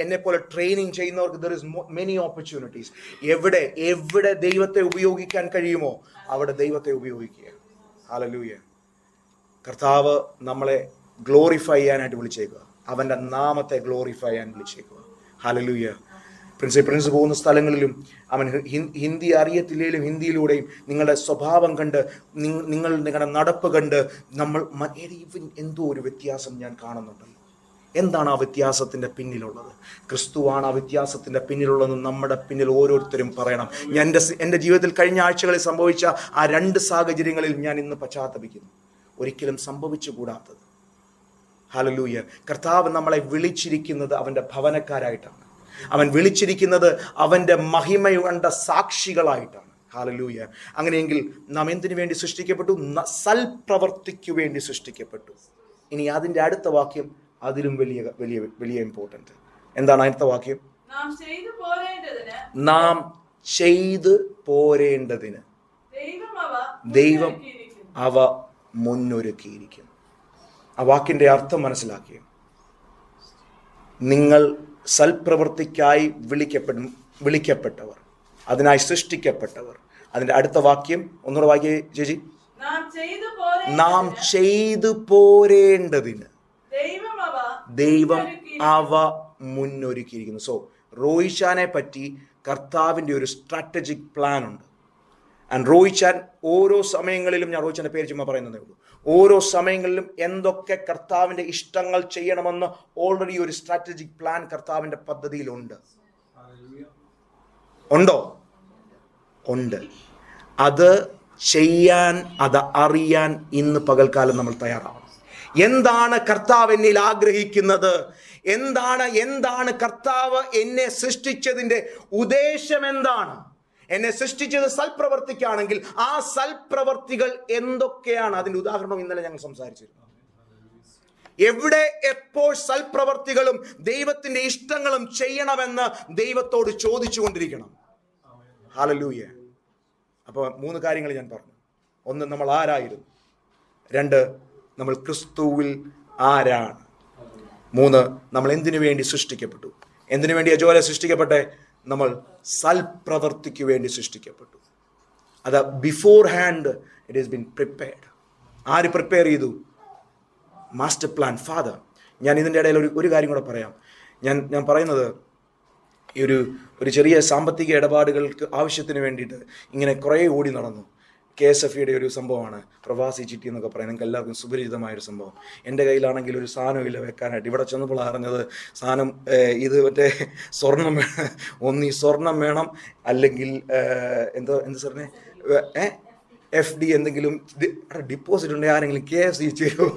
S1: എന്നെപ്പോലെ ട്രെയിനിങ് ചെയ്യുന്നവർക്ക് there is many opportunities. എവിടെ ദൈവത്തെ ഉപയോഗിക്കാൻ കഴിയുമോ അവിടെ ദൈവത്തെ ഉപയോഗിക്കുക. ഹല്ലേലൂയ. കർത്താവ് നമ്മളെ ഗ്ലോറിഫൈ ചെയ്യാനായിട്ട് വിളിച്ചേക്കുക. അവൻ്റെ നാമത്തെ ഗ്ലോറിഫൈ ചെയ്യാൻ വിളിച്ചേക്കുക. ഹല്ലേലൂയ. പ്രിൻസ് പോകുന്ന സ്ഥലങ്ങളിലും അവൻ ഹിന്ദി അറിയത്തില്ലേലും ഹിന്ദിയിലൂടെയും നിങ്ങളുടെ സ്വഭാവം കണ്ട് നിങ്ങളുടെ നടപ്പ് കണ്ട് എന്തോ ഒരു വ്യത്യാസം ഞാൻ കാണുന്നുണ്ടല്ലോ. എന്താണ് ആ വ്യത്യാസത്തിൻ്റെ പിന്നിലുള്ളത്? ക്രിസ്തുവാണ് ആ വ്യത്യാസത്തിൻ്റെ പിന്നിലുള്ളതെന്ന് നമ്മുടെ പിന്നിൽ ഓരോരുത്തരും പറയണം. എൻ്റെ ജീവിതത്തിൽ കഴിഞ്ഞ ആഴ്ചകളിൽ സംഭവിച്ച ആ 2 സാഹചര്യങ്ങളിൽ ഞാൻ ഇന്ന് പശ്ചാത്തപിക്കുന്നു. ഒരിക്കലും സംഭവിച്ചുകൂടാത്തത്. ഹല്ലേലൂയ. കർത്താവ് നമ്മളെ വിളിച്ചിരിക്കുന്നത് അവൻ്റെ ഭവനക്കാരായിട്ടാണ്. അവൻ വിളിച്ചിരിക്കുന്നത് അവൻ്റെ മഹിമ കണ്ട സാക്ഷികളായിട്ടാണ്. ഹല്ലേലൂയ. അങ്ങനെയെങ്കിൽ നാം എന്തിനു വേണ്ടി സൃഷ്ടിക്കപ്പെട്ടു? സൽപ്രവർത്തിക്കു വേണ്ടി സൃഷ്ടിക്കപ്പെട്ടു. ഇനി അതിൻ്റെ അടുത്ത വാക്യം അതിലും വലിയ ഇമ്പോർട്ടൻറ്റ്. എന്താണ് അടുത്ത വാക്യം? നാം ചെയ്തു പോരേണ്ടതിന് ദൈവം അവ മുന്നൊരുക്കിയിരിക്കും. ആ വാക്കിൻ്റെ അർത്ഥം മനസ്സിലാക്കിയ നിങ്ങൾ സൽപ്രവൃത്തിക്കായി വിളിക്കപ്പെട്ടവർ, അതിനായി സൃഷ്ടിക്കപ്പെട്ടവർ. അതിൻ്റെ അടുത്ത വാക്യം ഒന്നുകൂടെ വാക്യേ ചേച്ചി. നാം ചെയ്തു പോരേണ്ടതിന് ദൈവം അവ മുന്നൊരുക്കിയിരിക്കുന്നു. സോ റോയിച്ചാനെ പറ്റി കർത്താവിൻ്റെ ഒരു സ്ട്രാറ്റജിക് പ്ലാൻ ഉണ്ട്. ആൻഡ് റോയിച്ചാൻ ഓരോ സമയങ്ങളിലും, ഞാൻ റോയിച്ചാൻ്റെ പേര് ചുമ്മാ പറയുന്നതേ ഉള്ളൂ, ഓരോ സമയങ്ങളിലും എന്തൊക്കെ കർത്താവിൻ്റെ ഇഷ്ടങ്ങൾ ചെയ്യണമെന്ന് ഓൾറെഡി ഒരു സ്ട്രാറ്റജിക് പ്ലാൻ കർത്താവിൻ്റെ പദ്ധതിയിലുണ്ട്. ഉണ്ടോ? ഉണ്ട്. അത് ചെയ്യാൻ, അത് അറിയാൻ ഇന്ന് പകൽക്കാലം നമ്മൾ തയ്യാറാവണം. എന്താണ് കർത്താവ് എന്നിൽ ആഗ്രഹിക്കുന്നത്? എന്താണ് കർത്താവ് എന്നെ സൃഷ്ടിച്ചതിൻ്റെ ഉദ്ദേശം? എന്താണ്? എന്നെ സൃഷ്ടിച്ചത് സൽപ്രവർത്തിക്കാണെങ്കിൽ ആ സൽപ്രവർത്തികൾ എന്തൊക്കെയാണ്? അതിൻ്റെ ഉദാഹരണം ഇന്നലെ ഞങ്ങൾ സംസാരിച്ചിരുന്നു. എവിടെ എപ്പോൾ സൽപ്രവർത്തികളും ദൈവത്തിൻ്റെ ഇഷ്ടങ്ങളും ചെയ്യണമെന്ന് ദൈവത്തോട് ചോദിച്ചുകൊണ്ടിരിക്കണം. ഹല്ലേലൂയ. അപ്പോൾ 3 കാര്യങ്ങൾ ഞാൻ പറഞ്ഞു. 1, നമ്മൾ ആരായിരുന്നു. 2, നമ്മൾ ക്രിസ്തുവിൽ ആരാണ്. 3, നമ്മൾ എന്തിനു വേണ്ടി സൃഷ്ടിക്കപ്പെട്ടു. എന്തിനു വേണ്ടി അജോല സൃഷ്ടിക്കപ്പെട്ടെ? നമ്മൾ സൽപ്രവർത്തിക്ക് വേണ്ടി സൃഷ്ടിക്കപ്പെട്ടു. അത് before hand it is been prepared. ആര് പ്രിപ്പയർ ചെയ്തു? Master plan, father. ഞാൻ ഇതിൻ്റെ ഇടയിൽ ഒരു കാര്യം കൂടെ പറയാം. ഞാൻ പറയുന്നത് ഈ ഒരു ചെറിയ സാമ്പത്തിക ഇടപാടുകൾക്ക് ആവശ്യത്തിന് വേണ്ടിയിട്ട് ഇങ്ങനെ കുറേ ഓടി നടന്നു. KSFEയുടെ ഒരു സംഭവമാണ് പ്രവാസി ചിട്ടി എന്നൊക്കെ പറയാം. നിങ്ങൾക്ക് എല്ലാവർക്കും സുപരിചിതമായൊരു സംഭവം. എൻ്റെ കയ്യിലാണെങ്കിൽ ഒരു സാധനമില്ല വെക്കാനായിട്ട്. ഇവിടെ ചെന്നപ്പോൾ അറിഞ്ഞത് സാധനം ഇത് മറ്റേ സ്വർണം വേണം. ഒന്നീ സ്വർണം വേണം, അല്ലെങ്കിൽ എന്ത് സാറിനെ FD എന്തെങ്കിലും ഡിപ്പോസിറ്റ് ഉണ്ടെങ്കിൽ ആരെങ്കിലും KFC ചെയ്യും.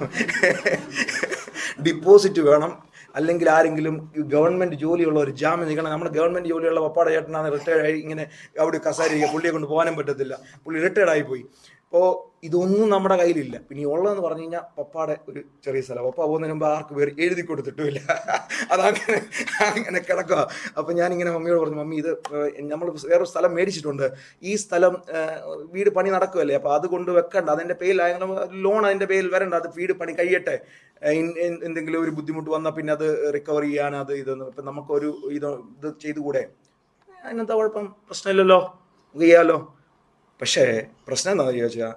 S1: ഡിപ്പോസിറ്റ് വേണം, അല്ലെങ്കിൽ ആരെങ്കിലും ഗവൺമെൻറ് ജോലിയുള്ള ഒരു ജാമ്യം നിൽക്കണം. നമ്മുടെ ഗവൺമെൻറ് ജോലിയുള്ള പപ്പാടെ ചേട്ടനാണ് റിട്ടയർഡ് ആയി ഇങ്ങനെ അവിടെ കസാരിക്കുക. പുള്ളിയെ കൊണ്ട് പോകാനും പറ്റത്തില്ല, പുള്ളി റിട്ടയർഡ് ആയിപ്പോയി. അപ്പോൾ ഇതൊന്നും നമ്മുടെ കയ്യിലില്ല. പിന്നെ ഉള്ളതെന്ന് പറഞ്ഞു കഴിഞ്ഞാൽ പപ്പാടെ ഒരു ചെറിയ സ്ഥലം. പപ്പ പോകുന്നതിന് മുമ്പ് ആർക്ക് പേര് എഴുതി കൊടുത്തിട്ടുമില്ല. അതങ്ങനെ കിടക്കുക. അപ്പം ഞാനിങ്ങനെ മമ്മിയോട് പറഞ്ഞു, മമ്മി ഇത് നമ്മൾ വേറൊരു സ്ഥലം മേടിച്ചിട്ടുണ്ട്, ഈ സ്ഥലം വീട് പണി നടക്കുമല്ലേ, അപ്പോൾ അതുകൊണ്ട് വെക്കണ്ട, അതിൻ്റെ പേരിൽ ലോൺ അതിൻ്റെ പേരിൽ വരണ്ട, അത് വീട് പണി കഴിയട്ടെ, എന്തെങ്കിലും ഒരു ബുദ്ധിമുട്ട് വന്നാൽ പിന്നെ അത് റിക്കവർ ചെയ്യാൻ അത് ഇതൊന്നും ഇപ്പം നമുക്കൊരു ഇത് ചെയ്തുകൂടെ? അതിനെന്താ കുഴപ്പം? പ്രശ്നമില്ലല്ലോ, ചെയ്യാമല്ലോ. പക്ഷേ പ്രശ്നം എന്താണെന്ന് ചോദിച്ചാൽ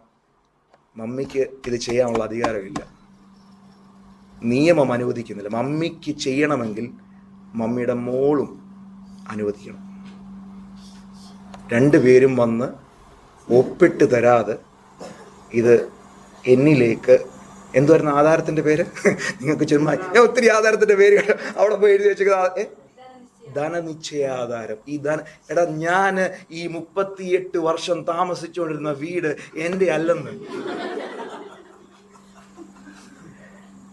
S1: മമ്മിക്ക് ഇത് ചെയ്യാനുള്ള അധികാരമില്ല, നിയമം അനുവദിക്കുന്നില്ല. മമ്മിക്ക് ചെയ്യണമെങ്കിൽ മമ്മിയുടെ മോളും അനുവദിക്കണം. രണ്ടുപേരും വന്ന് ഒപ്പിട്ട് തരാതെ ഇത് എന്നിലേക്ക് എന്തുവായിരുന്നു ആധാരത്തിന്റെ പേര്? നിങ്ങൾക്ക് ചുമ്മാ ഒത്തിരി ആധാരത്തിന്റെ പേര് അവിടെ പോയി എഴുതി വെച്ചത് ധനനിശ്ചയാധാരം. ഈ എടാ, ഞാൻ ഈ 38 വർഷം താമസിച്ചുകൊണ്ടിരുന്ന വീട് എൻ്റെ അല്ലെന്ന്.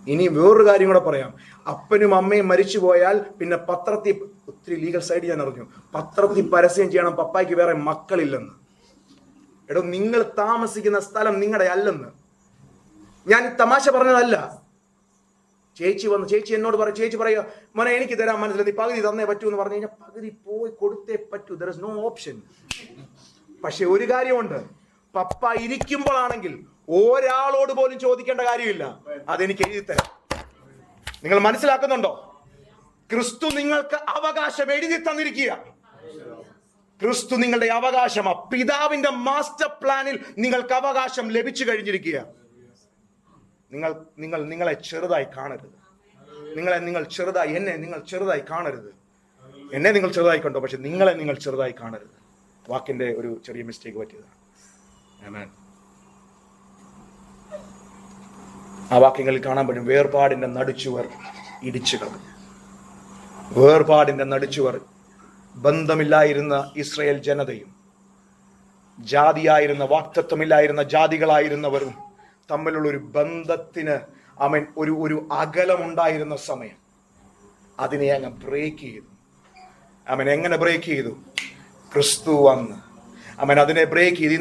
S1: ഇനി വേറൊരു കാര്യം കൂടെ പറയാം. അപ്പനും അമ്മയും മരിച്ചു പോയാൽ പിന്നെ പത്രത്തിൽ, ഒത്തിരി ലീഗൽ സൈഡ് ഞാൻ അറിഞ്ഞു, പത്രത്തിൽ പരസ്യം ചെയ്യണം പപ്പായ്ക്ക് വേറെ മക്കളില്ലെന്ന്. എടോ, നിങ്ങൾ താമസിക്കുന്ന സ്ഥലം നിങ്ങളുടെ അല്ലെന്ന്. ഞാൻ തമാശ പറഞ്ഞതല്ല. ചേച്ചി എന്നോട് പറയും, ചേച്ചി പറയുക, മോനെ എനിക്ക് തരാൻ മനസ്സിലായി, നീ പകുതി തന്നേ പറ്റൂ എന്ന് പറഞ്ഞു കഴിഞ്ഞാൽ പകുതി പോയി കൊടുത്തേ പറ്റൂ. There is no option. പക്ഷെ ഒരു കാര്യമുണ്ട്, പപ്പ ഇരിക്കുമ്പോഴാണെങ്കിൽ ഒരാളോട് പോലും ചോദിക്കേണ്ട കാര്യമില്ല, അതെനിക്ക് എഴുതി തരാം. നിങ്ങൾ മനസ്സിലാക്കുന്നുണ്ടോ? ക്രിസ്തു നിങ്ങൾക്ക് അവകാശം എഴുതി തന്നിരിക്കുക. ക്രിസ്തു നിങ്ങളുടെ അവകാശമാ. പിതാവിന്റെ മാസ്റ്റർ പ്ലാനിൽ നിങ്ങൾക്ക് അവകാശം ലഭിച്ചു കഴിഞ്ഞിരിക്കുക. നിങ്ങളെ ചെറുതായി കാണരുത്. നിങ്ങൾ ചെറുതായി, നിങ്ങൾ ചെറുതായി കാണരുത്. എന്നെ നിങ്ങൾ ചെറുതായി കണ്ടോ, പക്ഷെ നിങ്ങൾ ചെറുതായി കാണരുത്. വാക്കിന്റെ ഒരു ചെറിയ മിസ്റ്റേക്ക് പറ്റിയതാണ്. ആമേൻ. ആ വാക്യങ്ങളിൽ കാണാൻ പറ്റും, വേർപാടിന്റെ നടുച്ചുവർ ഇടിച്ചു കളഞ്ഞു. വേർപാടിന്റെ നടുച്ചുവർ, ബന്ധമില്ലായിരുന്ന ഇസ്രായേൽ ജനതയും ജാതിയായിരുന്ന, വാക്തത്വമില്ലായിരുന്ന ജാതികളായിരുന്നവരും തമ്മിലുള്ള ഒരു ബന്ധത്തിന് ഒരു അകലമുണ്ടായിരുന്ന സമയം, അതിനെ അങ്ങ് ബ്രേക്ക് ചെയ്തു. എങ്ങനെ ബ്രേക്ക് ചെയ്തു? ക്രിസ്തു വന്ന് അതിനെ ബ്രേക്ക് ചെയ്തു.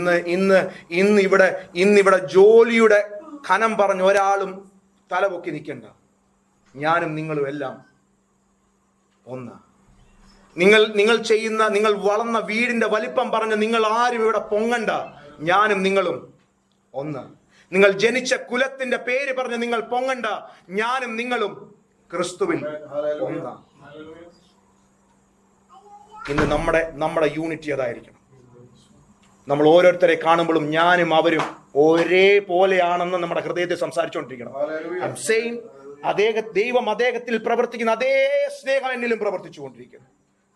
S1: ഇന്ന് ഇവിടെ ജോലിയുടെ ഖനം പറഞ്ഞ് ഒരാളും തലപൊക്കി നിൽക്കണ്ട. ഞാനും നിങ്ങളും എല്ലാം ഒന്ന്. നിങ്ങൾ വളർന്ന വീടിന്റെ വലിപ്പം പറഞ്ഞ് നിങ്ങൾ ആരും ഇവിടെ പൊങ്ങണ്ട. ഞാനും നിങ്ങളും ഒന്ന്. നിങ്ങൾ ജനിച്ച കുലത്തിന്റെ പേര് പറഞ്ഞ് നിങ്ങൾ പൊങ്ങണ്ട. ഞാനും നിങ്ങളും ക്രിസ്തുവിൽ ഒന്ന. ഇന്ന് നമ്മുടെ യൂണിറ്റി അതായിരിക്കണം. നമ്മൾ ഓരോരുത്തരെ കാണുമ്പോഴും ഞാനും അവരും ഒരേപോലെയാണെന്ന് നമ്മുടെ ഹൃദയത്തിൽ സംസാരിച്ചുകൊണ്ടിരിക്കണം. ദൈവം അദ്ദേഹത്തിൽ പ്രവർത്തിക്കുന്ന അതേ സ്നേഹം എന്നിലും പ്രവർത്തിച്ചു കൊണ്ടിരിക്കുന്നു.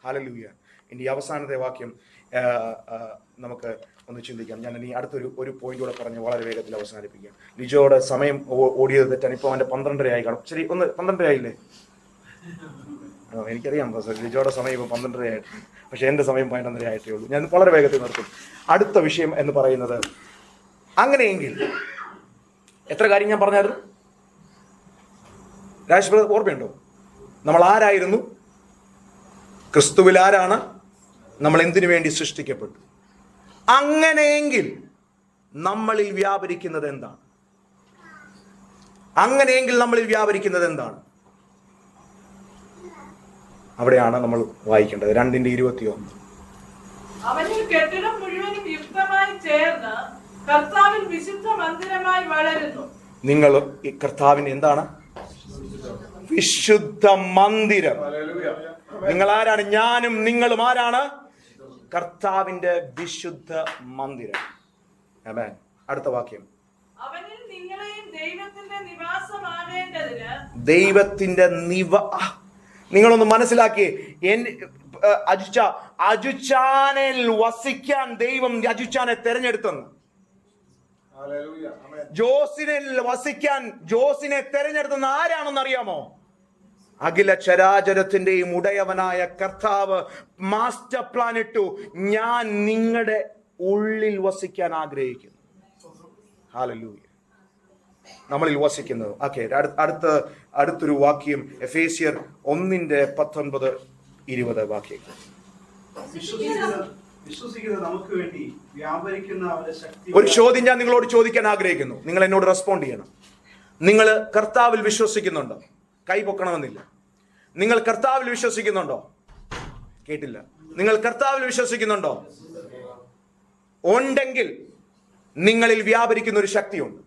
S1: ഹല്ലേലൂയ. ഇനി അവസാനത്തെ വാക്യം നമുക്ക് ഒന്ന് ചിന്തിക്കാം. ഞാൻ ഇനി അടുത്തൊരു പോയിന്റ് കൂടെ പറഞ്ഞ് വളരെ വേഗത്തിൽ അവസാനിപ്പിക്കാം. ലിജോയുടെ സമയം ഓടിയത് തെറ്റാണ്. ഇപ്പോൾ അവൻ്റെ 12:30 ആയി കാണും. ശരി, 12:30 ആയില്ലേ? എനിക്കറിയാം ലിജോയുടെ സമയം ഇപ്പോൾ 12:30 ആയിട്ട്, പക്ഷെ എൻ്റെ സമയം 12:30 ആയിട്ടേ ഉള്ളൂ. ഞാൻ വളരെ വേഗത്തിൽ നിർത്തും. അടുത്ത വിഷയം എന്ന് പറയുന്നത്, അങ്ങനെയെങ്കിൽ എത്ര കാര്യം ഞാൻ പറഞ്ഞായിരുന്നു? രാജേഷ് ബ്രദർ ഓർമ്മയുണ്ടോ? നമ്മൾ ആരായിരുന്നു? ക്രിസ്തുവിൽ ആരാണ്? നമ്മൾ എന്തിനു വേണ്ടി സൃഷ്ടിക്കപ്പെട്ടു? അങ്ങനെയെങ്കിൽ നമ്മളിൽ വ്യാപരിക്കുന്നത് എന്താണ്? അവിടെയാണ് നമ്മൾ വായിക്കേണ്ടത്. 2:21.
S2: അവനിൽ കെട്ടിടം മുഴുവനും യുക്തമായി ചേർന്ന് കർത്താവിൽ വിശുദ്ധ മന്ദിരമായി വളരുന്നു.
S1: നിങ്ങൾ ഈ കർത്താവിന്റെ എന്താണ്? വിശുദ്ധ മന്ദിരം. നിങ്ങൾ ആരാണ്? ഞാനും നിങ്ങളും ആരാണ്? കർത്താവിന്റെ വിശുദ്ധ മന്ദിരം. ആമേൻ. അടുത്ത വാക്യം,
S2: അവനിൽ നിങ്ങളെയും ദൈവത്തിന്റെ നിവാസമാകേണ്ടതിന്.
S1: ദൈവത്തിന്റെ നിങ്ങളൊന്ന് മനസ്സിലാക്കിയേ. അജുച്ചാനിൽ വസിക്കാൻ ദൈവം അജുച്ചാനെ തെരഞ്ഞെടുത്തെന്ന്. ജോസിനിൽ വസിക്കാൻ ജോസിനെ തെരഞ്ഞെടുത്തെന്ന് ആരാണെന്ന് അറിയാമോ? അഖില ചരാചരത്തിന്റെയും ഉടയവനായ കർത്താവ് മാസ്റ്റർ പ്ലാൻ ഇട്ടു. ഞാൻ നിങ്ങളുടെ ഉള്ളിൽ വസിക്കാൻ ആഗ്രഹിക്കുന്നു. ഹല്ലേലൂയ. നമ്മളിൽ വസിക്കുന്നത്. ഓക്കെ, അടുത്തൊരു വാക്യം, എഫേസ്യർ 1:19-20 വാക്യങ്ങൾ. ഒരു ചോദ്യം ഞാൻ നിങ്ങളോട് ചോദിക്കാൻ ആഗ്രഹിക്കുന്നു. നിങ്ങൾ എന്നോട് റെസ്പോണ്ട് ചെയ്യണം. നിങ്ങൾ കർത്താവിൽ വിശ്വസിക്കുന്നുണ്ടോ? കൈ പൊക്കണമെന്നില്ല. നിങ്ങൾ കർത്താവിൽ വിശ്വസിക്കുന്നുണ്ടോ? കേട്ടില്ല. നിങ്ങൾ കർത്താവിൽ വിശ്വസിക്കുന്നുണ്ടോ? ഉണ്ടെങ്കിൽ നിങ്ങളിൽ വ്യാപരിക്കുന്ന ഒരു ശക്തിയുണ്ട്.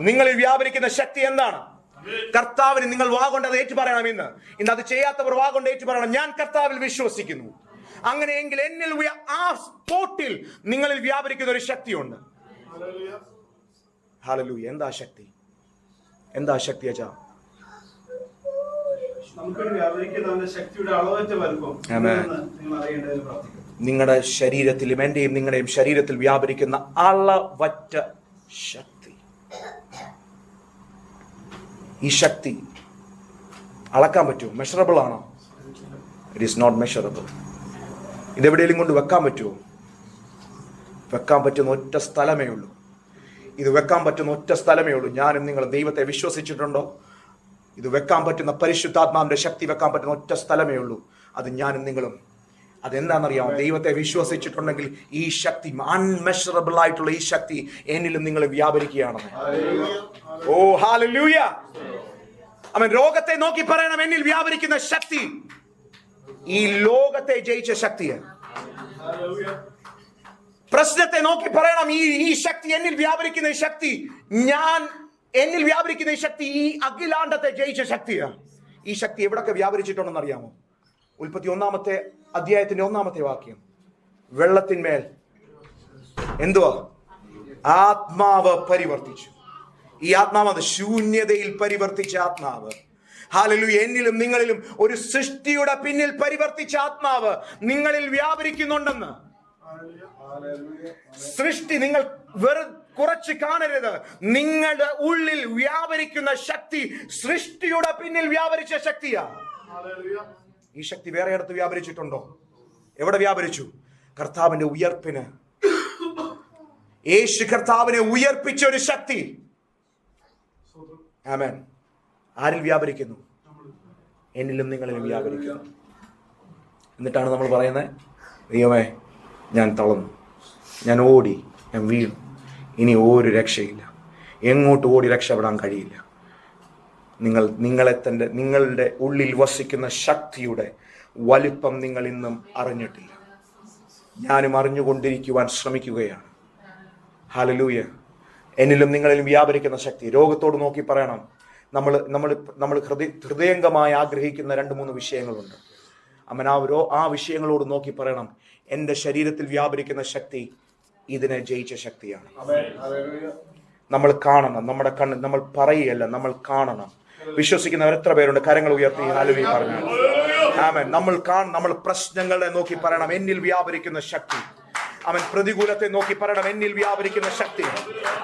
S1: നിങ്ങളിൽ വ്യാപരിക്കുന്ന ശക്തി എന്താണ്? കർത്താവിന് നിങ്ങൾ വാഗൊണ്ട് അത് ഏറ്റു പറയണം. ഇന്ന് അത് ചെയ്യാത്തവർ വാഗൊണ്ട് ഏറ്റു പറയണം. ഞാൻ കർത്താവിൽ വിശ്വസിക്കുന്നു. അങ്ങനെയെങ്കിൽ എന്നിൽ ആ സ്പോട്ടിൽ നിങ്ങളിൽ വ്യാപരിക്കുന്ന ഒരു ശക്തിയുണ്ട്. ഹല്ലേലൂയ. എന്താ ശക്തി? എന്താ ശക്തി അച്ഛാ? നിങ്ങളുടെ ശരീരത്തിലും എന്റെയും നിങ്ങളുടെയും ശരീരത്തിൽ വ്യാപരിക്കുന്ന അളവറ്റ ശക്തി. ഈ ശക്തി അളക്കാൻ പറ്റുമോ? മെഷറബിൾ ആണോ? It is not measurable. ഇതെവിടെയെങ്കിലും കൊണ്ട് വെക്കാൻ പറ്റുമോ? വെക്കാൻ പറ്റുന്ന ഒറ്റ സ്ഥലമേ ഉള്ളൂ. ഇത് വെക്കാൻ പറ്റുന്ന ഒറ്റ സ്ഥലമേ ഉള്ളൂ. ഞാനും നിങ്ങൾ ദൈവത്തെ വിശ്വസിച്ചിട്ടുണ്ടോ? ഇത് വെക്കാൻ പറ്റുന്ന പരിശുദ്ധാത്മാവിന്റെ ശക്തി വെക്കാൻ പറ്റുന്ന ഒറ്റ സ്ഥലമേ ഉള്ളൂ. അത് ഞാനും നിങ്ങളും. അതെന്താണെന്നറിയാമോ? ദൈവത്തെ വിശ്വസിച്ചിട്ടുണ്ടെങ്കിൽ ഈ ശക്തി, അൺമെഷറബിൾ ആയിട്ടുള്ള ഈ ശക്തി എന്നിലും നിങ്ങൾ വ്യാപരിക്കുകയാണെന്ന്. ഓ ഹല്ലേലൂയ. അവൻ രോഗത്തെ നോക്കി പറയണം, എന്നിൽ വ്യാപരിക്കുന്ന ശക്തി ഈ ലോകത്തെ ജയിച്ച ശക്തിയാണ്. പ്രശ്നത്തെ നോക്കി പറയണം, ഈ ശക്തി എന്നിൽ വ്യാപരിക്കുന്ന ഈ ശക്തി, എന്നിൽ വ്യാപരിക്കുന്ന ഈ ശക്തി ഈ അഖിലാണ്ടത്തെ ജയിച്ച ശക്തിയാണ്. ഈ ശക്തി എവിടൊക്കെ വ്യാപരിച്ചിട്ടുണ്ടെന്ന് അറിയാമോ? ഉൽപ്പത്തി 1-ാമത്തെ അധ്യായത്തിന്റെ 1-ാമത്തെ വാക്യം. വെള്ളത്തിന്മേൽ എന്തുവാ? ആത്മാവ് പരിവർത്തിച്ചു. ഈ ആത്മാവ്, അത് ശൂന്യതയിൽ പരിവർത്തിച്ച ആത്മാവ്. ഹല്ലേലൂയ. എന്നിലും നിങ്ങളിലും ഒരു സൃഷ്ടിയുടെ പിന്നിൽ പരിവർത്തിച്ച ആത്മാവ് നിങ്ങളിൽ വ്യാപരിക്കുന്നുണ്ടെന്ന്. സൃഷ്ടി നിങ്ങൾ കുറച്ച് കാണരുത്. നിങ്ങളുടെ ഉള്ളിൽ വ്യാപരിക്കുന്ന ശക്തി സൃഷ്ടിയുടെ പിന്നിൽ വ്യാപരിച്ച ശക്തിയാ. ഈ ശക്തി വേറെ ഇടത്ത് വ്യാപരിച്ചിട്ടുണ്ടോ? എവിടെ വ്യാപരിച്ചു? കർത്താവിന്റെ ഉയർപ്പിന്. യേശു കർത്താവിനെ ഉയർപ്പിച്ച ഒരു ശക്തി. ആമേൻ. ആരിൽ വ്യാപരിക്കുന്നു? എന്നിലും നിങ്ങളിലും വ്യാപരിക്കുന്നു. എന്നിട്ടാണ് നമ്മൾ പറയുന്നത്, ദൈവമേ ഞാൻ തളർന്നു, ഞാൻ ഓടി, ഞാൻ വീണു, ഇനി ഒരു രക്ഷയില്ല, എങ്ങോട്ട് ഓടി രക്ഷപ്പെടാൻ കഴിയില്ല. നിങ്ങളുടെ ഉള്ളിൽ വസിക്കുന്ന ശക്തിയുടെ വലിപ്പം നിങ്ങൾ ഇന്നും അറിഞ്ഞിട്ടില്ല. ഞാനും അറിഞ്ഞുകൊണ്ടിരിക്കുവാൻ ശ്രമിക്കുകയാണ്. ഹല്ലേലൂയ. എന്നിലും നിങ്ങളിലും വ്യാപരിക്കുന്ന ശക്തി. രോഗത്തോട് നോക്കി പറയണം, നമ്മൾ ഹൃദയംഗമായി ആഗ്രഹിക്കുന്ന 2-3 വിഷയങ്ങളുണ്ട്. അമ്മൻ ആ വിഷയങ്ങളോട് നോക്കി പറയണം, എൻ്റെ ശരീരത്തിൽ വ്യാപരിക്കുന്ന ശക്തി ഇതിനെ ജയിച്ച ശക്തിയാണ്. നമ്മൾ കാണണം. നമ്മുടെ കണ്ണ്, നമ്മൾ പറയുകയല്ല, നമ്മൾ കാണണം. വിശ്വസിക്കുന്നവർ എത്ര പേരുണ്ട്? കരങ്ങൾ ഉയർത്തി ഹല്ലേലൂയ പറഞ്ഞാൽ. ആമേൻ. നമ്മൾ പ്രശ്നങ്ങളെ നോക്കി പറയണം, എന്നിൽ വ്യാപരിക്കുന്ന ശക്തി. അവൻ പ്രതികൂലത്തെ നോക്കി പറയണം, എന്നിൽ വ്യാപരിക്കുന്ന ശക്തി.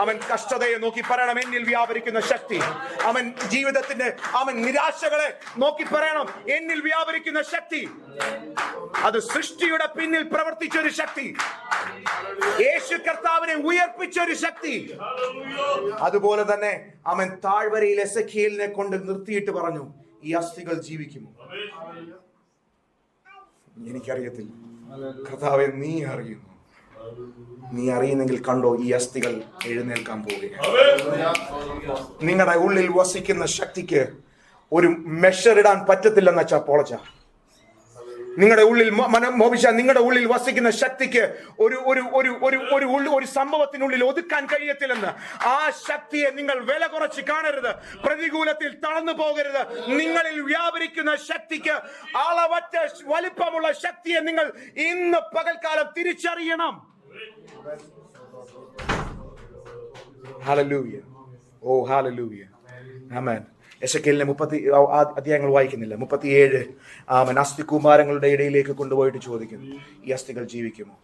S1: അവൻ കഷ്ടതയെ നോക്കി പറയണം, എന്നിൽ വ്യാപരിക്കുന്ന ശക്തി. അവൻ ജീവിതത്തിന്റെ നിരാശകളെ നോക്കി പറയണം, എന്നിൽ വ്യാപരിക്കുന്ന ശക്തി. അത് സൃഷ്ടിയുടെ പിന്നിൽ പ്രവർത്തിച്ചൊരു ശക്തി. യേശു കർത്താവിനെ ഉയർപ്പിച്ചൊരു ശക്തി. അതുപോലെ തന്നെ അവൻ താഴ്വരയിൽ എസെക്കിയേലിനെ കൊണ്ട് നിർത്തിയിട്ട് പറഞ്ഞു, ഈ അസ്ഥികൾ ജീവിക്കുമോ? എനിക്കറിയത്തില്ല. കർത്താവെ, നീ അറിയുന്നു. നീ അറിയുന്നെങ്കിൽ കണ്ടോ, ഈ അസ്ഥികൾ എഴുന്നേൽക്കാൻ പോവുകയാണ്. നിങ്ങളുടെ ഉള്ളിൽ വസിക്കുന്ന ശക്തിക്ക് ഒരു മെഷർ ഇടാൻ പറ്റത്തില്ലെന്ന് വെച്ചാ പോളച്ച. നിങ്ങളുടെ ഉള്ളിൽ നിങ്ങളുടെ ഉള്ളിൽ വസിക്കുന്ന ശക്തിക്ക് ഒരു സംഭവത്തിനുള്ളിൽ ഒതുക്കാൻ കഴിയത്തില്ലെന്ന്. ആ ശക്തിയെ നിങ്ങൾ വില കുറച്ച് കാണരുത്. പ്രതികൂലത്തിൽ തളർന്നു പോകരുത്. നിങ്ങളിൽ വ്യാപരിക്കുന്ന ശക്തിക്ക് അളവറ്റ വലിപ്പമുള്ള ശക്തിയെ നിങ്ങൾ ഇന്ന് പകൽക്കാലം തിരിച്ചറിയണം. ഹല്ലേലൂയ. ഓ ഹല്ലേലൂയ. ആമേൻ. എസെക്കിയേലിനെ 30 അധ്യായങ്ങൾ വായിക്കുന്നില്ല. 37 അസ്ഥികുമാരങ്ങളുടെ ഇടയിലേക്ക് കൊണ്ടുപോയിട്ട് ചോദിക്കുന്നു, ഈ അസ്ഥികൾ ജീവിക്കുമോ?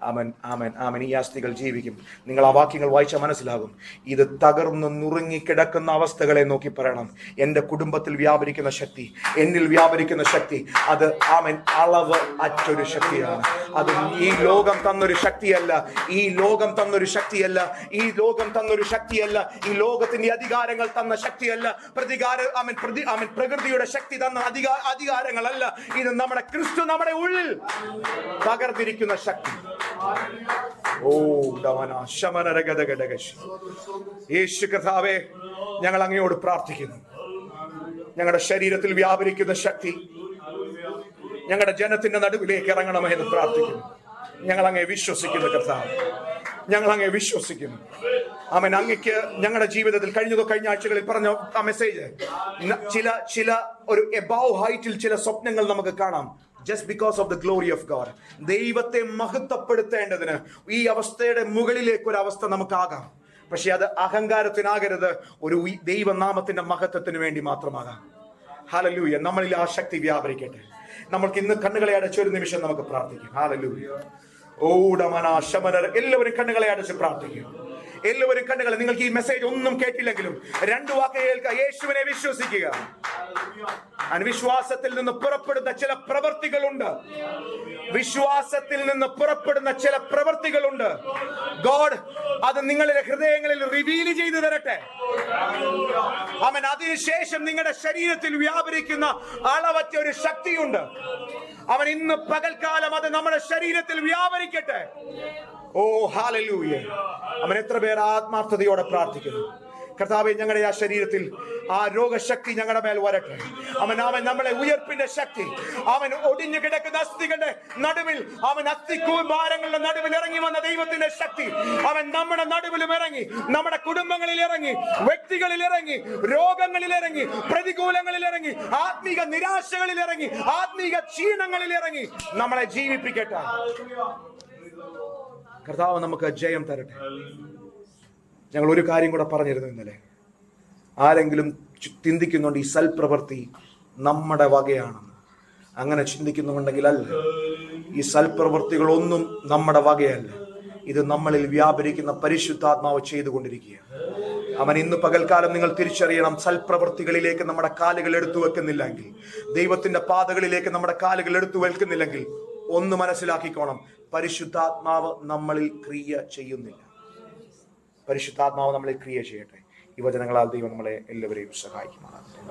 S1: ആമൻ ആമൻ ആമൻ. ഈ അസ്ഥികൾ ജീവിക്കും. നിങ്ങൾ ആ വാക്യങ്ങൾ വായിച്ചാൽ മനസ്സിലാകും. ഇത് തകർന്ന് നുറുങ്ങിക്കിടക്കുന്ന അവസ്ഥകളെ നോക്കി പറയണം, എൻ്റെ കുടുംബത്തിൽ വ്യാപരിക്കുന്ന ശക്തി, എന്നിൽ വ്യാപരിക്കുന്ന ശക്തി, അത് ആമൻ അളവ് അറ്റൊരു ശക്തിയാണ്. അത് ഈ ലോകം തന്നൊരു ശക്തിയല്ല. ഈ ലോകം തന്നൊരു ശക്തിയല്ല. ഈ ലോകം തന്നൊരു ശക്തിയല്ല. ഈ ലോകത്തിന്റെ അധികാരങ്ങൾ തന്ന ശക്തിയല്ല. പ്രകൃതിയുടെ ശക്തി തന്ന അധികാരങ്ങളല്ല. ഇത് നമ്മുടെ ക്രിസ്തു നമ്മുടെ ഉള്ളിൽ പകർന്നിരിക്കുന്ന ശക്തി. യേശു കർത്താവേ, ഞങ്ങൾ അങ്ങയോട് പ്രാർത്ഥിക്കുന്നു. ഞങ്ങളുടെ ശരീരത്തിൽ വ്യാപരിക്കുന്ന ശക്തി ഞങ്ങളുടെ ജനത്തിന്റെ നടുവിലേക്ക് ഇറങ്ങണമെന്ന് പ്രാർത്ഥിക്കുന്നു. ഞങ്ങൾ അങ്ങയെ വിശ്വസിക്കുന്നു കർത്താവ്. ഞങ്ങൾ അങ്ങയെ വിശ്വസിക്കുന്നു. ആമേൻ. അങ്ങയ്ക്ക് ഞങ്ങളുടെ ജീവിതത്തിൽ കഴിഞ്ഞ ആഴ്ചകളിൽ പറഞ്ഞ ആ മെസ്സേജ്, ചില ഒരു എബവ് ഹൈറ്റിൽ ചില സ്വപ്നങ്ങൾ നമുക്ക് കാണാം. Just because of the glory of God. ദൈവത്തെ മഹത്വപ്പെടുത്തേണ്ടതിന് ഈ അവസ്ഥയുടെ മുകളിലേക്ക് ഒരു അവസ്ഥ നമുക്കാകാം. പക്ഷെ അത് അഹങ്കാരത്തിനാകരുത്, ഒരു ദൈവനാമത്തിന്റെ മഹത്വത്തിന് വേണ്ടി മാത്രമാകാം. ഹല്ലേലൂയ. നമ്മളിൽ ആ ശക്തി വ്യാപരിക്കട്ടെ. നമ്മൾക്ക് ഇന്ന് കണ്ണുകളെ അടച്ചൊരു നിമിഷം നമുക്ക് പ്രാർത്ഥിക്കാം. ഹല്ലേലൂയ. എല്ലാവരും കണ്ണുകളെ അടച്ച് പ്രാർത്ഥിക്കും. എല്ലാവരും കണ്ണുകളെ, നിങ്ങൾക്ക് ഈ മെസ്സേജ് ഒന്നും കേട്ടില്ലെങ്കിലും 2 വാക്ക് കേൾക്കുക. യേശുവിനെ വിശ്വസിക്കുക. വിശ്വാസത്തിൽ നിന്ന് പുറപ്പെടുന്ന ചില പ്രവൃത്തികളുണ്ട്. വിശ്വാസത്തിൽ നിന്ന് പുറപ്പെടുന്ന ചില പ്രവൃത്തികളുണ്ട്. ഗോഡ് അത് നിങ്ങളുടെ ഹൃദയങ്ങളിൽ റിവീൽ ചെയ്തു തരട്ടെ. ആമേൻ. അതിനുശേഷം നിങ്ങളുടെ ശരീരത്തിൽ വ്യാപരിക്കുന്ന അളവറ്റ ഒരു ശക്തിയുണ്ട്. അവൻ ഇന്ന് പകൽക്കാലം അത് നമ്മുടെ ശരീരത്തിൽ വ്യാപരിക്കട്ടെ. ഓ ഹല്ലേലൂയ. അവൻ എത്ര പേർ ആത്മാർത്ഥതയോടെ പ്രാർത്ഥിക്കുന്നു. കർത്താവേ, ഞങ്ങളുടെ ആ ശരീരത്തിൽ ആ രോഗശക്തി ഞങ്ങളുടെ മേൽ വരട്ടെ. അവൻ നമ്മളെ ഉയർപ്പിന്റെ ശക്തി, അവൻ ഒടിഞ്ഞു കിടക്കുന്ന അസ്ഥികളുടെ നടുവിൽ, അവൻ അസ്ഥികൂമ്പാരങ്ങളുടെ നടുവിൽ ഇറങ്ങി വന്ന ദൈവത്തിന്റെ ശക്തി അവൻ നമ്മുടെ നടുവിലും ഇറങ്ങി, നമ്മുടെ കുടുംബങ്ങളിൽ ഇറങ്ങി, വ്യക്തികളിൽ ഇറങ്ങി, രോഗങ്ങളിൽ ഇറങ്ങി, പ്രതികൂലങ്ങളിൽ ഇറങ്ങി, ആത്മീക നിരാശകളിൽ ഇറങ്ങി, ആത്മീക ക്ഷീണങ്ങളിൽ ഇറങ്ങി നമ്മളെ ജീവിപ്പിക്കട്ടെ. കർത്താവ് നമുക്ക് ജയം തരട്ടെ. ഞങ്ങൾ ഒരു കാര്യം കൂടെ പറഞ്ഞിരുന്നു ഇന്നലെ. ആരെങ്കിലും ചിന്തിക്കുന്നുണ്ട് ഈ സൽപ്രവൃത്തി നമ്മുടെ വകയാണെന്ന്. അങ്ങനെ ചിന്തിക്കുന്നുണ്ടെങ്കിൽ അല്ല. ഈ സൽപ്രവൃത്തികളൊന്നും നമ്മുടെ വകയല്ല. ഇത് നമ്മളിൽ വ്യാപരിക്കുന്ന പരിശുദ്ധാത്മാവ് ചെയ്തുകൊണ്ടിരിക്കുകയാണ്. അവൻ ഇന്ന് പകൽക്കാലം നിങ്ങൾ തിരിച്ചറിയണം. സൽപ്രവൃത്തികളിലേക്ക് നമ്മുടെ കാലുകൾ എടുത്തു വെക്കുന്നില്ലെങ്കിൽ, ദൈവത്തിന്റെ പാതകളിലേക്ക് നമ്മുടെ കാലുകൾ എടുത്തു വെക്കുന്നില്ലെങ്കിൽ, ഒന്ന് മനസ്സിലാക്കിക്കോണം, പരിശുദ്ധാത്മാവ് നമ്മളിൽ ക്രിയ ചെയ്യുന്നില്ല. പരിശുദ്ധാത്മാവ് നമ്മളെ ക്രിയ ചെയ്യട്ടെ. ഈ വചനങ്ങളാൽ ദൈവം നമ്മളെ എല്ലാവരെയും സഹായിക്കുമാറാകട്ടെ.